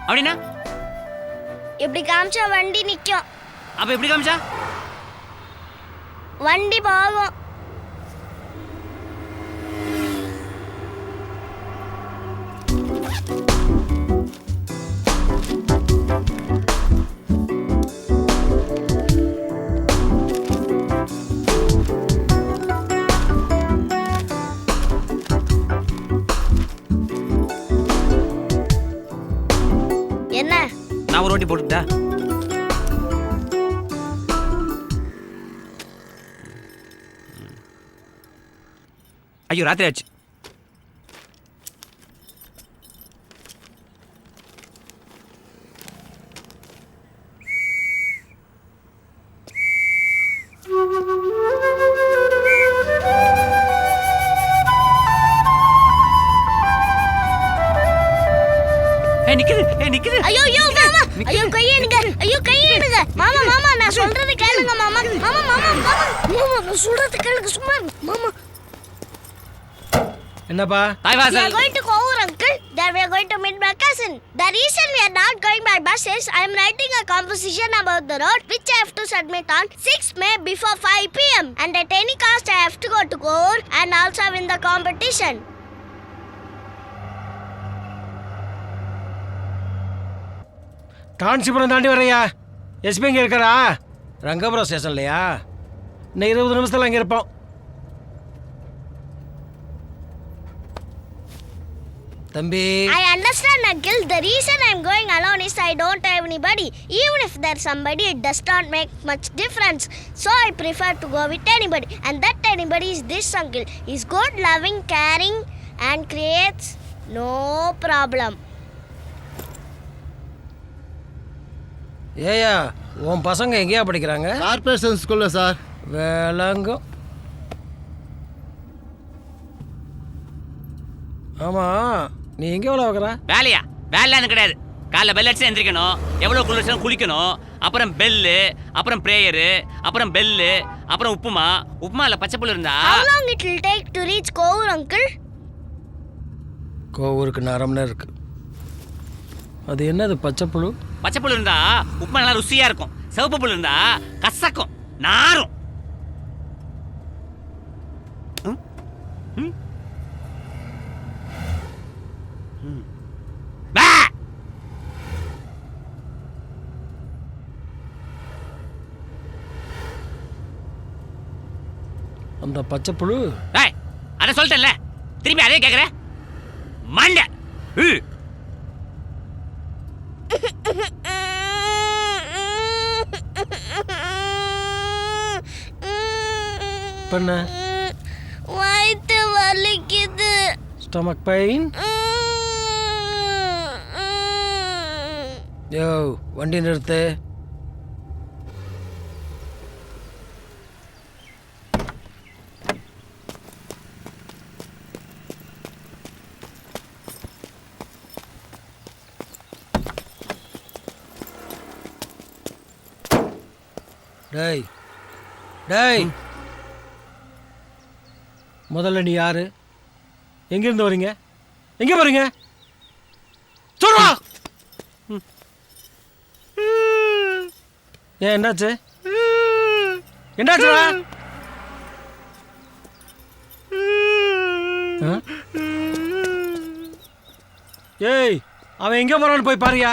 அப்படின்னா இப்படி காமிச்சா வண்டி நிக்கும். அப்ப எப்படி காமிச்சா? வண்டி போகும். என்ன? நான் ஒரு ஓட்டி போட்டுட்டா? ஐயோ ராத்திரி ஆச்சு. நிக்குது. ஐயோ மாமா, ஐயோ கையெடுங்க, ஐயோ கையெடுங்க. மாமா மாமா நான் சொல்றது கேளுங்க மாமா. மாமா மாமா மாமா நான் சொல்றது கேளுங்க சும்மா. மாமா என்னப்பா? தாய் we வாசல். are going to Kour uncle. Then we are going to meet my cousin. The reason we are not going by bus is I am writing a composition about the road which I have to submit on 6 May before 5 p.m. and at any cost I have to go to Kour and also win the competition. Kanchipuram தாண்டி வரையா? SP இங்கே இருக்கிறா? ரங்கபுரம் ஸ்டேஷன்லையா? இன்னும் 20 நிமிஷத்தில் அங்கே இருப்போம். தம்பி I understand uncle. The reason I am going alone is I don't have anybody. Even if there's somebody, it does not make much difference. So I prefer to go with anybody. And that anybody is this uncle. He's good, loving, caring and creates no problem. ஏயா உன் பசங்க எங்கேயா படிக்கிறாங்க? Corporation ஸ்கூலில் sir. வேளாங்கம். ஆமாம், நீ எங்கே வேலை வைக்கிற? வேலையா? வேலைன்னு கிடையாது. காலைல பெல் அடிச்சு எந்திரிக்கணும், எவ்வளோ குளிர்ச்சாலும் குளிக்கணும், அப்புறம் பெல்லு, அப்புறம் ப்ரேயரு, அப்புறம் பெல்லு, அப்புறம் உப்புமாவில் பச்சை புல் இருந்தா. How long it will take to reach Kour uncle? கோவூருக்கு 1/2 மணி நேரம் இருக்கு. அது என்னது பச்சை புழு? பச்சை புல் இருந்தா உப்புமா நல்லா ருசியா இருக்கும். சிவப்பு புல் இருந்தா கசக்கும், நாரும். அந்த பச்சை புழு அத சொல்லிட்டேன்ல, திரும்பி அதே கேக்குற மண்ட. பண்ண வயித்து வலிக்குது. Stomach pain. யோ வண்டி நிறுத்து. டேய் டேய், முதல்ல நீ யாரு? எங்கிருந்து வரீங்க? எங்க போறீங்க? சொல்றா. ஏன் என்னாச்சு? என்னாச்சுடா? ஏய் அவன் எங்க போறான்னு போய் பாருயா.